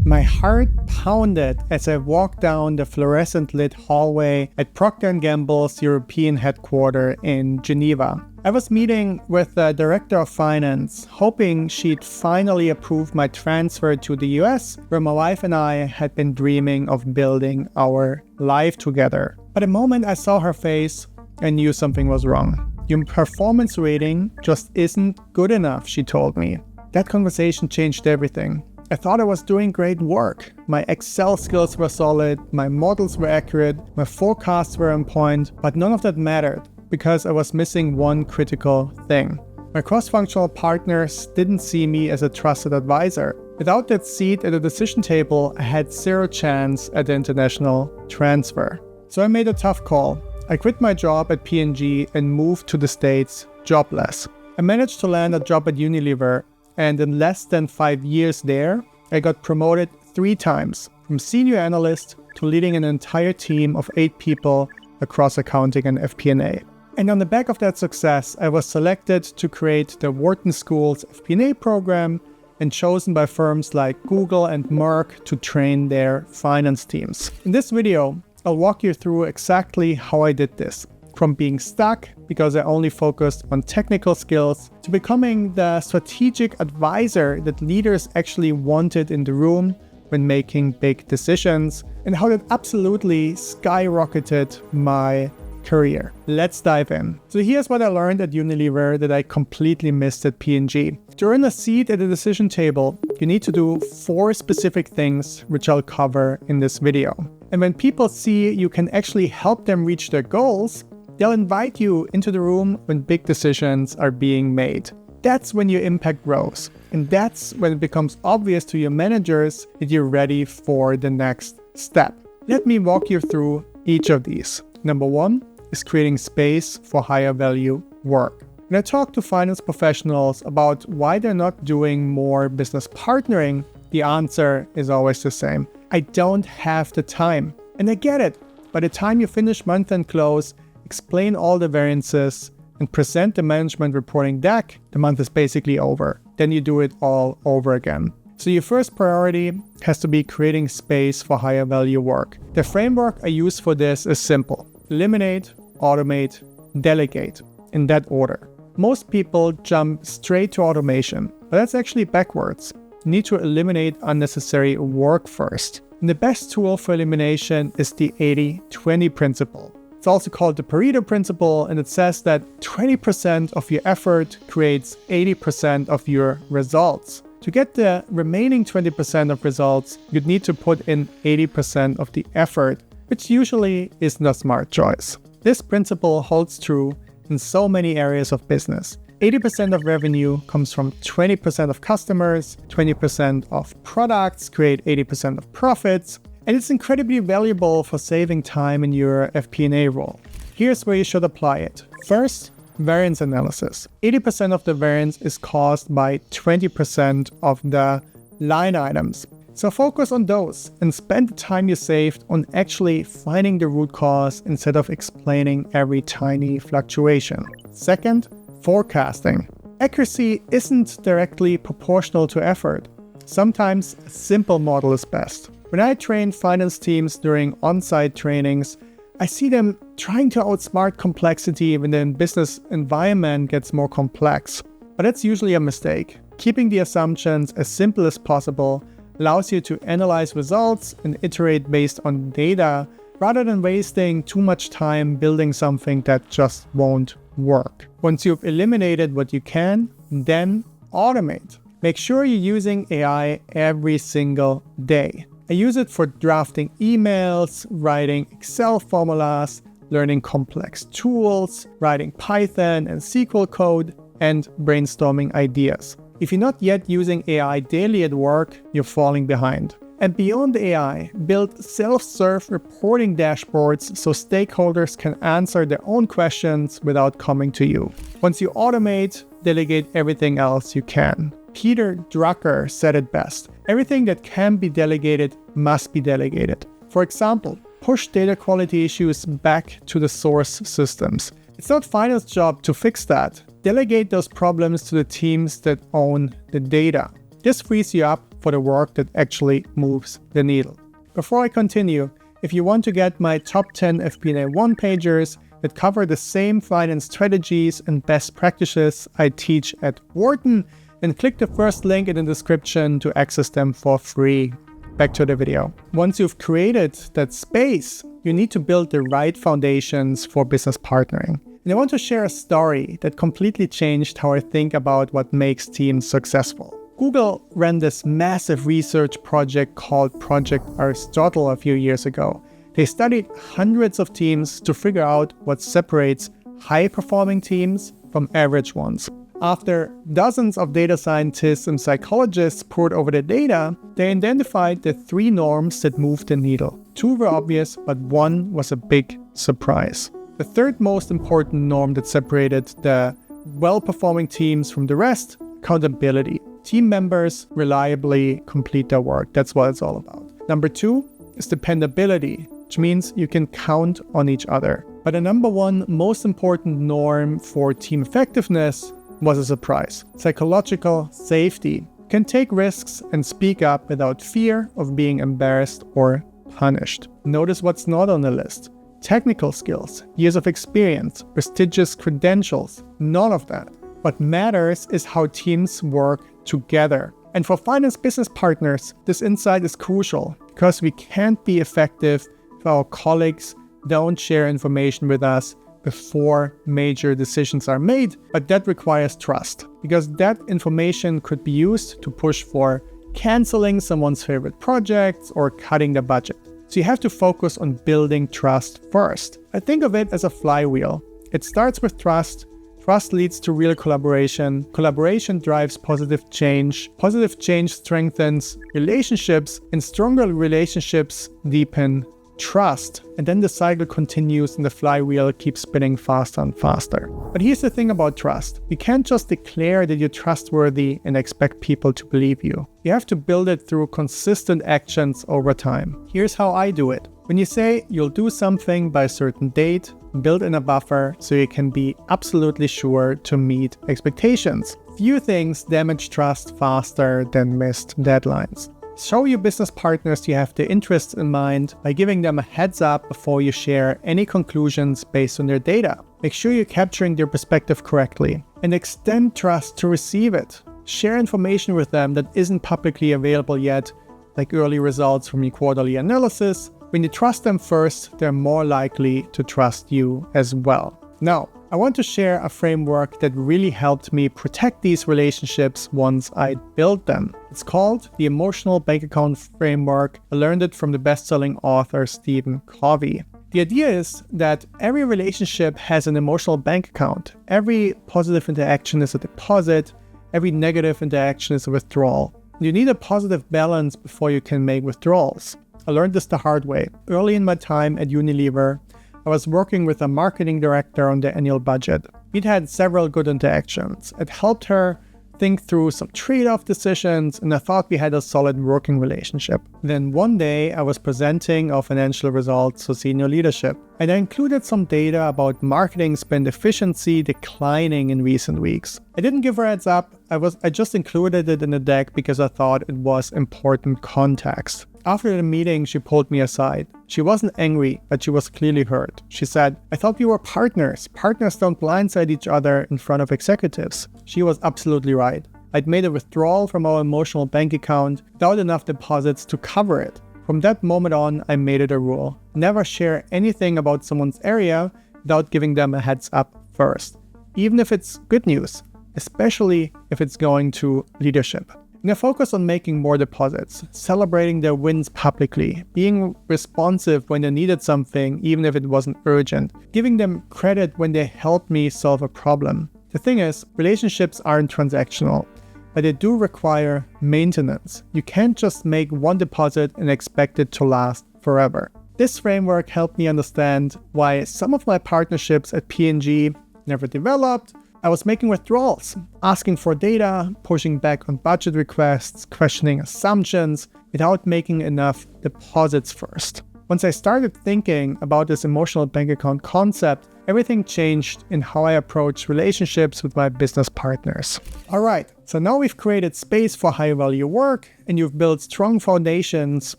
My heart pounded as I walked down the fluorescent-lit hallway at Procter & Gamble's European headquarters in Geneva. I was meeting with the director of finance, hoping she'd finally approve my transfer to the US, where my wife and I had been dreaming of building our life together. But the moment I saw her face, I knew something was wrong. Your performance rating just isn't good enough, she told me. That conversation changed everything. I thought I was doing great work. My Excel skills were solid, my models were accurate, my forecasts were on point, but none of that mattered because I was missing one critical thing. My cross-functional partners didn't see me as a trusted advisor. Without that seat at the decision table, I had zero chance at the international transfer. So I made a tough call. I quit my job at P&G and moved to the States jobless. I managed to land a job at Unilever, and in less than 5 years there, I got promoted 3 times, from senior analyst to leading an entire team of 8 people across accounting and FP&A. And on the back of that success, I was selected to create the Wharton School's FP&A program and chosen by firms like Google and Merck to train their finance teams. In this video, I'll walk you through exactly how I did this. From being stuck because I only focused on technical skills to becoming the strategic advisor that leaders actually wanted in the room when making big decisions, and how that absolutely skyrocketed my career. Let's dive in. So here's what I learned at Unilever that I completely missed at P&G. To earn a seat at the decision table, you need to do 4 specific things, which I'll cover in this video. And when people see you can actually help them reach their goals, they'll invite you into the room when big decisions are being made. That's when your impact grows. And that's when it becomes obvious to your managers that you're ready for the next step. Let me walk you through each of these. Number 1 is creating space for higher value work. When I talk to finance professionals about why they're not doing more business partnering, the answer is always the same. I don't have the time. And I get it. By the time you finish month-end close, explain all the variances, and present the management reporting deck, the month is basically over. Then you do it all over again. So your first priority has to be creating space for higher value work. The framework I use for this is simple. Eliminate, automate, delegate, in that order. Most people jump straight to automation, but that's actually backwards. You need to eliminate unnecessary work first. And the best tool for elimination is the 80-20 principle. It's also called the Pareto principle, and it says that 20% of your effort creates 80% of your results. To get the remaining 20% of results, you'd need to put in 80% of the effort, which usually isn't a smart choice. This principle holds true in so many areas of business. 80% of revenue comes from 20% of customers, 20% of products create 80% of profits, and it's incredibly valuable for saving time in your FP&A role. Here's where you should apply it. First, variance analysis. 80% of the variance is caused by 20% of the line items. So focus on those and spend the time you saved on actually finding the root cause instead of explaining every tiny fluctuation. Second, forecasting. Accuracy isn't directly proportional to effort. Sometimes a simple model is best. When I train finance teams during on-site trainings, I see them trying to outsmart complexity when the business environment gets more complex. But that's usually a mistake. Keeping the assumptions as simple as possible allows you to analyze results and iterate based on data rather than wasting too much time building something that just won't work. Once you've eliminated what you can, then automate. Make sure you're using AI every single day. I use it for drafting emails, writing Excel formulas, learning complex tools, writing Python and SQL code, and brainstorming ideas. If you're not yet using AI daily at work, you're falling behind. And beyond AI, build self-serve reporting dashboards so stakeholders can answer their own questions without coming to you. Once you automate, delegate everything else you can. Peter Drucker said it best. Everything that can be delegated must be delegated. For example, push data quality issues back to the source systems. It's not finance job to fix that. Delegate those problems to the teams that own the data. This frees you up for the work that actually moves the needle. Before I continue, if you want to get my top 10 FP&A one-pagers that cover the same finance strategies and best practices I teach at Wharton, then click the first link in the description to access them for free. Back to the video. Once you've created that space, you need to build the right foundations for business partnering. And I want to share a story that completely changed how I think about what makes teams successful. Google ran this massive research project called Project Aristotle a few years ago. They studied hundreds of teams to figure out what separates high-performing teams from average ones. After dozens of data scientists and psychologists poured over the data, they identified the 3 norms that moved the needle. 2 were obvious, but 1 was a big surprise. The third most important norm that separated the well-performing teams from the rest: accountability. Team members reliably complete their work. That's what it's all about. Number 2 is dependability, which means you can count on each other. But the number 1 most important norm for team effectiveness was a surprise: psychological safety. You can take risks and speak up without fear of being embarrassed or punished. Notice what's not on the list: technical skills, years of experience, prestigious credentials, none of that. What matters is how teams work together. And for finance business partners, this insight is crucial because we can't be effective if our colleagues don't share information with us before major decisions are made. But that requires trust, because that information could be used to push for canceling someone's favorite projects or cutting the budget. So you have to focus on building trust first. I think of it as a flywheel. It starts with trust. Trust leads to real collaboration. Collaboration drives positive change. Positive change strengthens relationships, and stronger relationships deepen trust. And then the cycle continues and the flywheel keeps spinning faster and faster. But here's the thing about trust. You can't just declare that you're trustworthy and expect people to believe you. You have to build it through consistent actions over time. Here's how I do it. When you say you'll do something by a certain date, build in a buffer so you can be absolutely sure to meet expectations. Few things damage trust faster than missed deadlines. Show your business partners you have their interests in mind by giving them a heads up before you share any conclusions based on their data. Make sure you're capturing their perspective correctly, and extend trust to receive it. Share information with them that isn't publicly available yet, like early results from your quarterly analysis. When you trust them first, they're more likely to trust you as well. Now, I want to share a framework that really helped me protect these relationships once I built them. It's called the Emotional Bank Account Framework. I learned it from the best-selling author Stephen Covey. The idea is that every relationship has an emotional bank account. Every positive interaction is a deposit. Every negative interaction is a withdrawal. You need a positive balance before you can make withdrawals. I learned this the hard way. Early in my time at Unilever, I was working with a marketing director on the annual budget. We'd had several good interactions. It helped her think through some trade-off decisions, and I thought we had a solid working relationship. Then one day, I was presenting our financial results to senior leadership, and I included some data about marketing spend efficiency declining in recent weeks. I didn't give her a heads up. I just included it in the deck because I thought it was important context. After the meeting, she pulled me aside. She wasn't angry, but she was clearly hurt. She said, "I thought we were partners. Partners don't blindside each other in front of executives." She was absolutely right. I'd made a withdrawal from our emotional bank account without enough deposits to cover it. From that moment on, I made it a rule. Never share anything about someone's area without giving them a heads up first, even if it's good news, especially if it's going to leadership. Now focus on making more deposits, celebrating their wins publicly, being responsive when they needed something, even if it wasn't urgent, giving them credit when they helped me solve a problem. The thing is, relationships aren't transactional, but they do require maintenance. You can't just make one deposit and expect it to last forever. This framework helped me understand why some of my partnerships at P&G never developed. I was making withdrawals, asking for data, pushing back on budget requests, questioning assumptions without making enough deposits first. Once I started thinking about this emotional bank account concept, everything changed in how I approach relationships with my business partners. All right, so now we've created space for high-value work and you've built strong foundations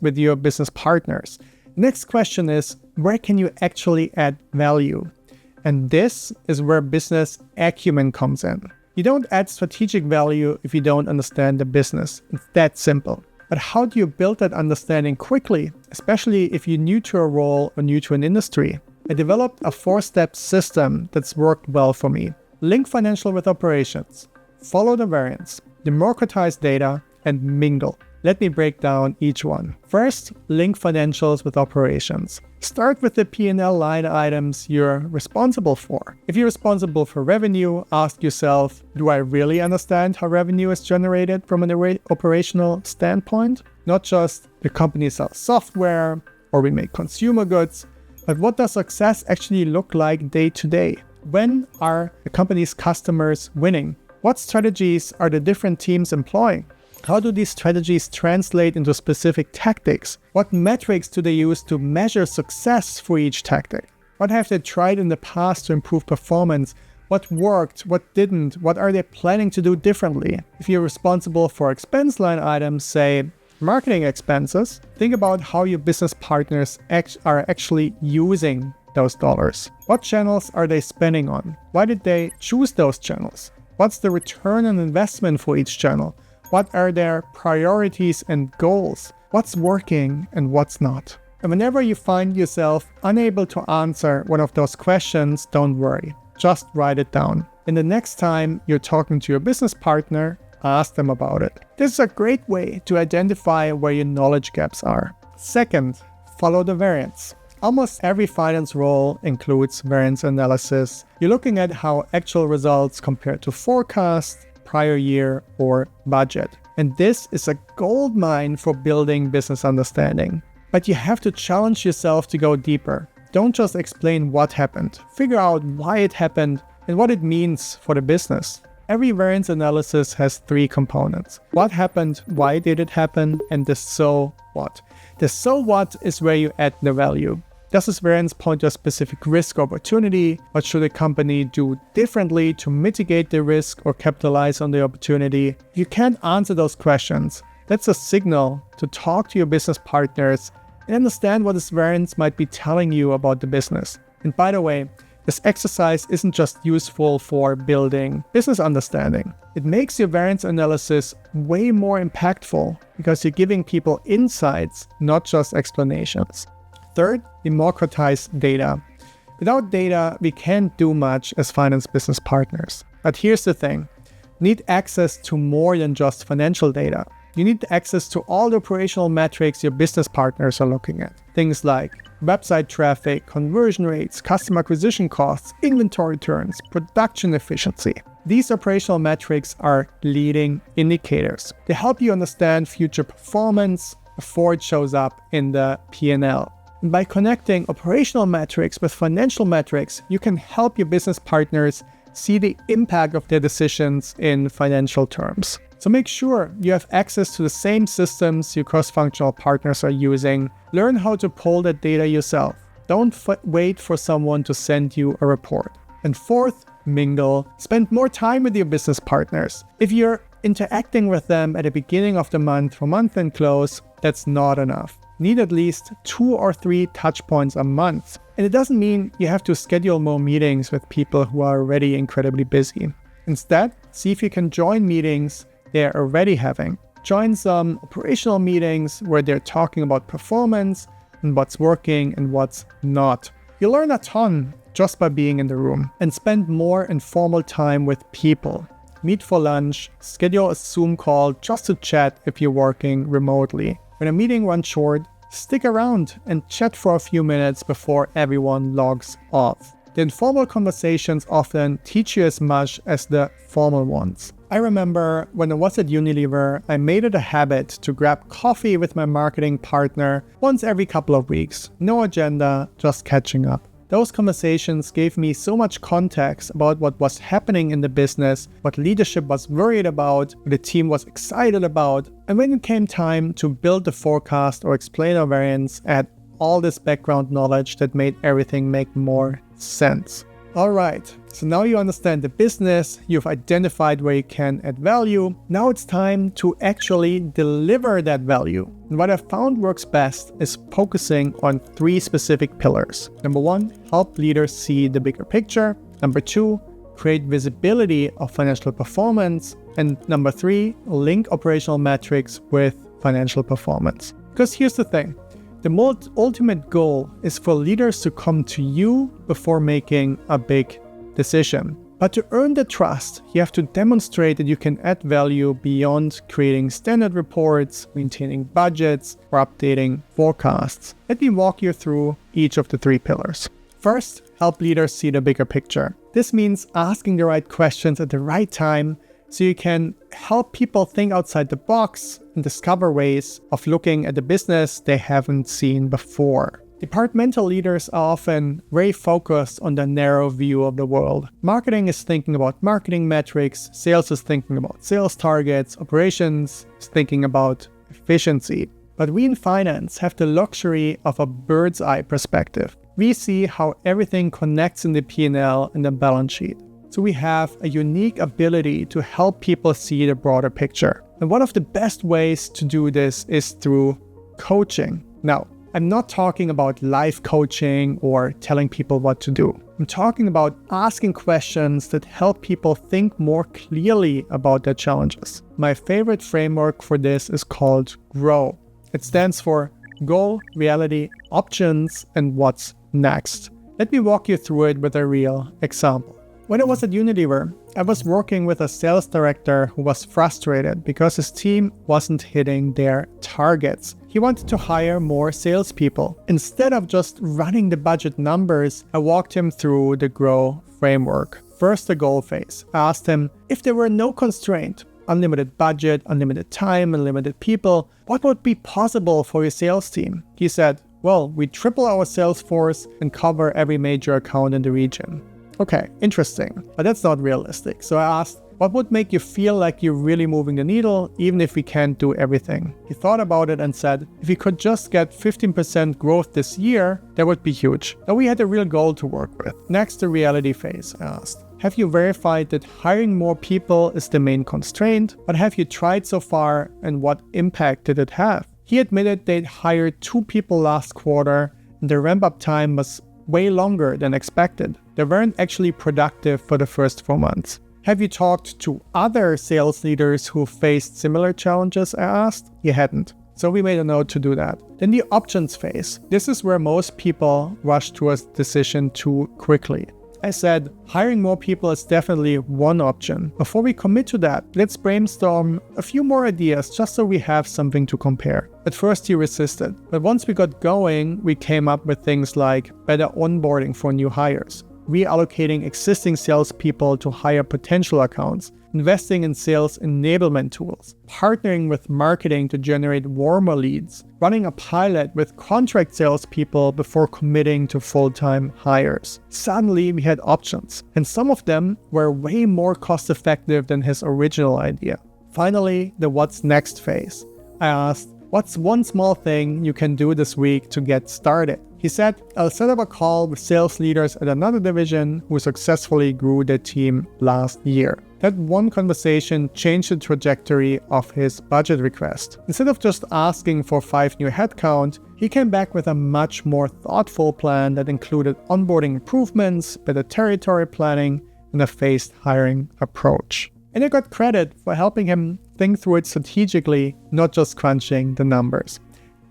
with your business partners. Next question is, where can you actually add value? And this is where business acumen comes in. You don't add strategic value if you don't understand the business. It's that simple. But how do you build that understanding quickly, especially if you're new to a role or new to an industry? I developed a 4-step system that's worked well for me. Link financial with operations, follow the variance, democratize data, and mingle. Let me break down each one. First, link financials with operations. Start with the P&L line items you're responsible for. If you're responsible for revenue, ask yourself, do I really understand how revenue is generated from an operational standpoint? Not just the company sells software or we make consumer goods, but what does success actually look like day to day? When are the company's customers winning? What strategies are the different teams employing? How do these strategies translate into specific tactics? What metrics do they use to measure success for each tactic? What have they tried in the past to improve performance? What worked? What didn't? What are they planning to do differently? If you're responsible for expense line items, say marketing expenses, think about how your business partners are actually using those dollars. What channels are they spending on? Why did they choose those channels? What's the return on investment for each channel? What are their priorities and goals? What's working and what's not? And whenever you find yourself unable to answer one of those questions, don't worry. Just write it down. And the next time you're talking to your business partner, ask them about it. This is a great way to identify where your knowledge gaps are. Second, follow the variance. Almost every finance role includes variance analysis. You're looking at how actual results compare to forecast, prior year, or budget. And this is a goldmine for building business understanding. But you have to challenge yourself to go deeper. Don't just explain what happened. Figure out why it happened and what it means for the business. Every variance analysis has 3 components. What happened, why did it happen, and the so what. The so what is where you add the value. Does this variance point to a specific risk or opportunity? What should a company do differently to mitigate the risk or capitalize on the opportunity? If you can't answer those questions, that's a signal to talk to your business partners and understand what this variance might be telling you about the business. And by the way, this exercise isn't just useful for building business understanding. It makes your variance analysis way more impactful because you're giving people insights, not just explanations. Third, democratize data. Without data, we can't do much as finance business partners. But here's the thing. You need access to more than just financial data. You need access to all the operational metrics your business partners are looking at. Things like website traffic, conversion rates, customer acquisition costs, inventory turns, production efficiency. These operational metrics are leading indicators. They help you understand future performance before it shows up in the P&L. And by connecting operational metrics with financial metrics, you can help your business partners see the impact of their decisions in financial terms. So make sure you have access to the same systems your cross-functional partners are using. Learn how to pull that data yourself. Don't wait for someone to send you a report. And fourth, mingle. Spend more time with your business partners. If you're interacting with them at the beginning of the month for month-end close, that's not enough. Need at least 2 or 3 touch points a month. And it doesn't mean you have to schedule more meetings with people who are already incredibly busy. Instead, see if you can join meetings they're already having. Join some operational meetings where they're talking about performance and what's working and what's not. You'll learn a ton just by being in the room. And spend more informal time with people. Meet for lunch, schedule a Zoom call just to chat if you're working remotely. When a meeting runs short, stick around and chat for a few minutes before everyone logs off. The informal conversations often teach you as much as the formal ones. I remember when I was at Unilever, I made it a habit to grab coffee with my marketing partner once every couple of weeks. No agenda, just catching up. Those conversations gave me so much context about what was happening in the business, what leadership was worried about, what the team was excited about, and when it came time to build the forecast or explain our variance, I had all this background knowledge that made everything make more sense. All right, so now you understand the business, you've identified where you can add value. Now it's time to actually deliver that value. And what I found works best is focusing on 3 specific pillars. Number 1, help leaders see the bigger picture. Number 2, create visibility of financial performance. And number 3, link operational metrics with financial performance. Because here's the thing. The ultimate goal is for leaders to come to you before making a big decision. But to earn the trust, you have to demonstrate that you can add value beyond creating standard reports, maintaining budgets, or updating forecasts. Let me walk you through each of the 3 pillars. First, help leaders see the bigger picture. This means asking the right questions at the right time so you can help people think outside the box and discover ways of looking at the business they haven't seen before. Departmental leaders are often very focused on the narrow view of the world. Marketing is thinking about marketing metrics, sales is thinking about sales targets, operations is thinking about efficiency. But we in finance have the luxury of a bird's eye perspective. We see how everything connects in the P&L and the balance sheet. So we have a unique ability to help people see the broader picture. And one of the best ways to do this is through coaching. Now, I'm not talking about life coaching or telling people what to do. I'm talking about asking questions that help people think more clearly about their challenges. My favorite framework for this is called GROW. It stands for Goal, Reality, Options, and What's Next. Let me walk you through it with a real example. When I was at Unilever, I was working with a sales director who was frustrated because his team wasn't hitting their targets. He wanted to hire more salespeople. Instead of just running the budget numbers, I walked him through the GROW framework. First, the goal phase. I asked him, if there were no constraint, unlimited budget, unlimited time, unlimited people, what would be possible for your sales team? He said, well, we triple our sales force and cover every major account in the region. Okay, interesting, but that's not realistic. So I asked, what would make you feel like you're really moving the needle, even if we can't do everything? He thought about it and said, if we could just get 15% growth this year, that would be huge. Now we had a real goal to work with. Next, the reality phase, I asked. Have you verified that hiring more people is the main constraint? But have you tried so far, and what impact did it have? He admitted they'd hired 2 people last quarter, and the ramp-up time was way longer than expected. They weren't actually productive for the first 4 months. Have you talked to other sales leaders who faced similar challenges? I asked. He hadn't. So we made a note to do that. Then the options phase. This is where most people rush to a decision too quickly. I said, hiring more people is definitely one option. Before we commit to that, let's brainstorm a few more ideas just so we have something to compare. At first he resisted, but once we got going, we came up with things like better onboarding for new hires, reallocating existing salespeople to higher potential accounts, investing in sales enablement tools, partnering with marketing to generate warmer leads, running a pilot with contract salespeople before committing to full-time hires. Suddenly we had options, and some of them were way more cost-effective than his original idea. Finally, the what's next phase. I asked, what's one small thing you can do this week to get started? He said, I'll set up a call with sales leaders at another division who successfully grew their team last year. That one conversation changed the trajectory of his budget request. Instead of just asking for 5 new headcount, he came back with a much more thoughtful plan that included onboarding improvements, better territory planning, and a phased hiring approach. And I got credit for helping him think through it strategically, not just crunching the numbers.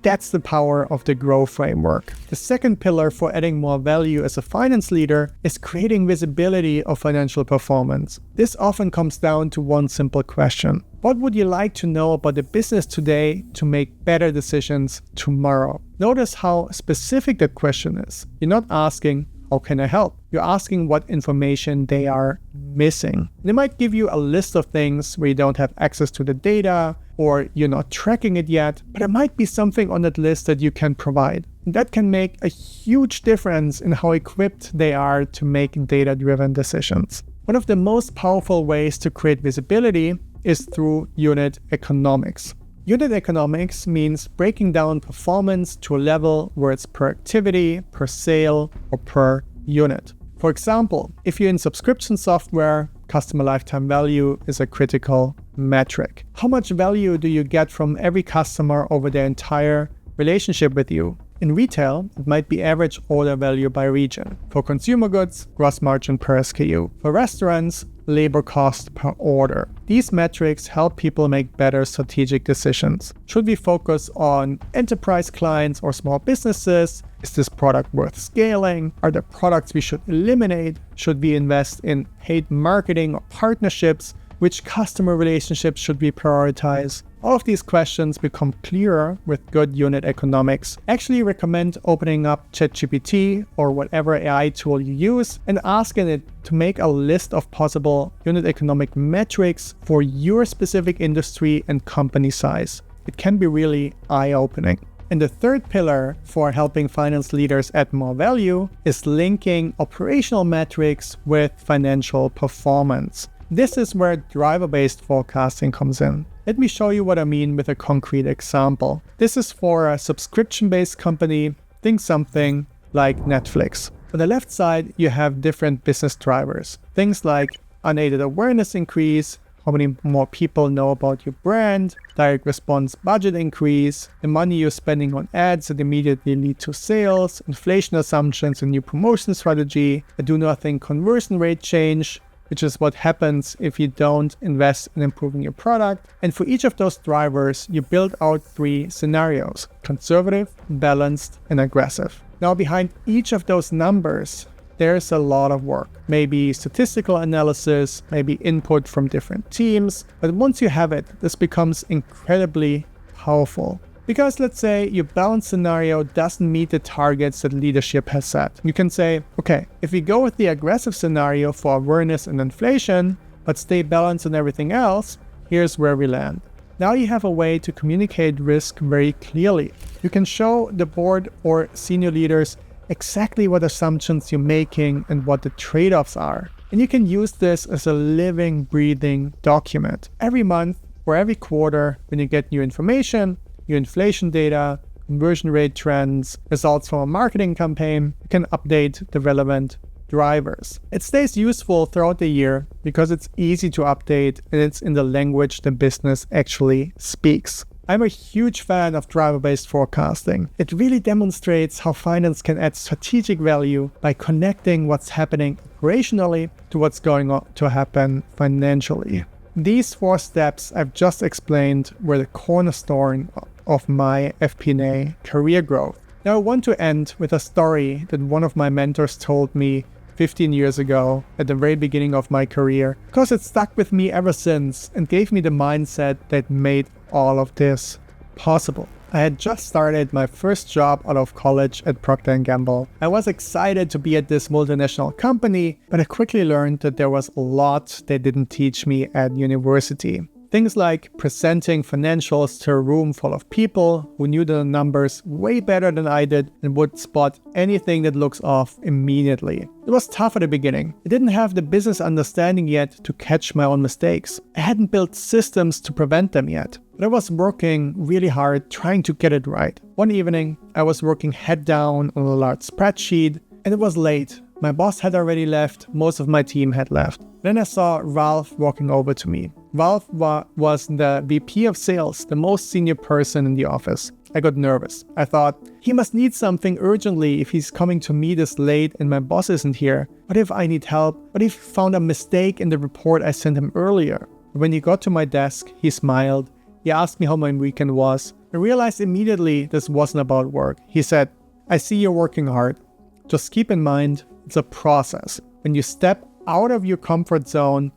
That's the power of the GROW framework. The second pillar for adding more value as a finance leader is creating visibility of financial performance. This often comes down to one simple question. What would you like to know about the business today to make better decisions tomorrow? Notice how specific that question is. You're not asking, how can I help? You're asking what information they are missing. They might give you a list of things where you don't have access to the data or you're not tracking it yet, but there might be something on that list that you can provide. And that can make a huge difference in how equipped they are to make data-driven decisions. One of the most powerful ways to create visibility is through unit economics. Unit economics means breaking down performance to a level where it's per activity, per sale, or per unit. For example, if you're in subscription software, customer lifetime value is a critical metric. How much value do you get from every customer over their entire relationship with you? In retail, it might be average order value by region. For consumer goods, gross margin per SKU. For restaurants, labor cost per order. These metrics help people make better strategic decisions. Should we focus on enterprise clients or small businesses? Is this product worth scaling? Are there products we should eliminate? Should we invest in paid marketing or partnerships? Which customer relationships should we prioritize? All of these questions become clearer with good unit economics. I actually recommend opening up ChatGPT or whatever AI tool you use and asking it to make a list of possible unit economic metrics for your specific industry and company size. It can be really eye-opening. And the third pillar for helping finance leaders add more value is linking operational metrics with financial performance. This is where driver-based forecasting comes in. Let me show you what I mean with a concrete example. This is for a subscription-based company. Think something like Netflix. On the left side, you have different business drivers. Things like unaided awareness increase, how many more people know about your brand, direct response budget increase, the money you're spending on ads that immediately lead to sales, inflation assumptions and new promotion strategy, a do nothing conversion rate change, which is what happens if you don't invest in improving your product. And for each of those drivers, you build out 3 scenarios: conservative, balanced, and aggressive. Now, behind each of those numbers, there's a lot of work. Maybe statistical analysis, maybe input from different teams. But once you have it, this becomes incredibly powerful. Because let's say your balance scenario doesn't meet the targets that leadership has set. You can say, okay, if we go with the aggressive scenario for awareness and inflation, but stay balanced on everything else, here's where we land. Now you have a way to communicate risk very clearly. You can show the board or senior leaders exactly what assumptions you're making and what the trade-offs are. And you can use this as a living, breathing document. Every month or every quarter, when you get new information, your inflation data, conversion rate trends, results from a marketing campaign, you can update the relevant drivers. It stays useful throughout the year because it's easy to update and it's in the language the business actually speaks. I'm a huge fan of driver-based forecasting. It really demonstrates how finance can add strategic value by connecting what's happening operationally to what's going on to happen financially. These 4 steps I've just explained were the cornerstone of my FP&A career growth. Now I want to end with a story that one of my mentors told me 15 years ago at the very beginning of my career, because it stuck with me ever since and gave me the mindset that made all of this possible. I had just started my first job out of college at Procter & Gamble. I was excited to be at this multinational company, but I quickly learned that there was a lot they didn't teach me at university. Things like presenting financials to a room full of people who knew the numbers way better than I did and would spot anything that looks off immediately. It was tough at the beginning. I didn't have the business understanding yet to catch my own mistakes. I hadn't built systems to prevent them yet. But I was working really hard trying to get it right. One evening, I was working head down on a large spreadsheet and it was late. My boss had already left, most of my team had left. Then I saw Ralph walking over to me. Ralph was the VP of sales, the most senior person in the office. I got nervous. I thought, he must need something urgently if he's coming to me this late and my boss isn't here. What if I need help? What if he found a mistake in the report I sent him earlier? When he got to my desk, he smiled. He asked me how my weekend was. I realized immediately this wasn't about work. He said, I see you're working hard. Just keep in mind, it's a process. When you step out of your comfort zone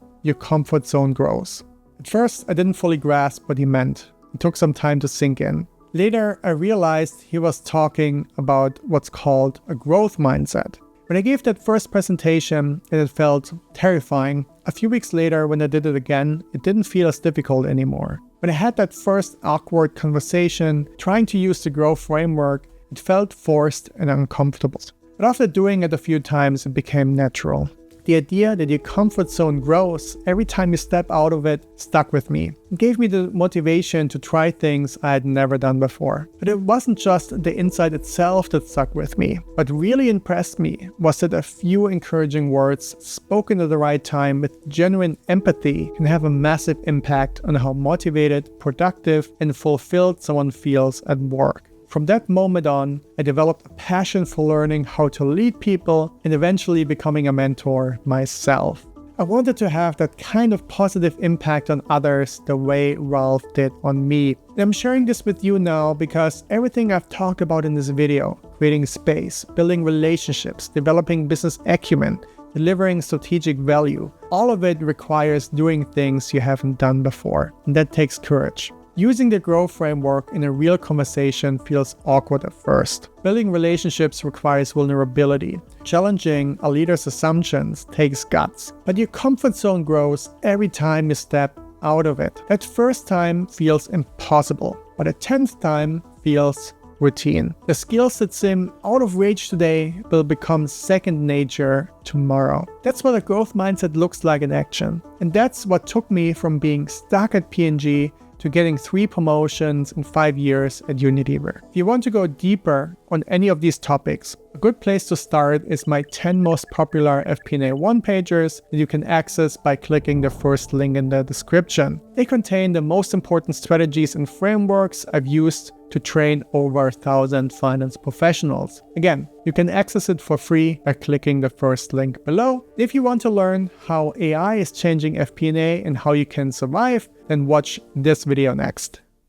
grows. At first, I didn't fully grasp what he meant. It took some time to sink in. Later, I realized he was talking about what's called a growth mindset. When I gave that first presentation, it felt terrifying. A few weeks later, when I did it again, it didn't feel as difficult anymore. When I had that first awkward conversation, trying to use the growth framework, it felt forced and uncomfortable. But after doing it a few times, it became natural. At The idea that your comfort zone grows every time you step out of it stuck with me. It gave me the motivation to try things I had never done before. But it wasn't just the insight itself that stuck with me. What really impressed me was that a few encouraging words spoken at the right time with genuine empathy can have a massive impact on how motivated, productive, and fulfilled someone feels at work. From that moment on, I developed a passion for learning how to lead people and eventually becoming a mentor myself. I wanted to have that kind of positive impact on others the way Ralph did on me. And I'm sharing this with you now because everything I've talked about in this video, creating space, building relationships, developing business acumen, delivering strategic value, all of it requires doing things you haven't done before. And that takes courage. Using the growth framework in a real conversation feels awkward at first. Building relationships requires vulnerability. Challenging a leader's assumptions takes guts. But your comfort zone grows every time you step out of it. That first time feels impossible, but the 10th time feels routine. The skills that seem out of reach today will become second nature tomorrow. That's what a growth mindset looks like in action. And that's what took me from being stuck at P&G to getting 3 promotions in 5 years at Unilever. If you want to go deeper on any of these topics, a good place to start is my 10 most popular FP&A one-pagers that you can access by clicking the first link in the description. They contain the most important strategies and frameworks I've used to train over 1,000 finance professionals. Again, you can access it for free by clicking the first link below. If you want to learn how AI is changing FP&A and how you can survive, then watch this video next.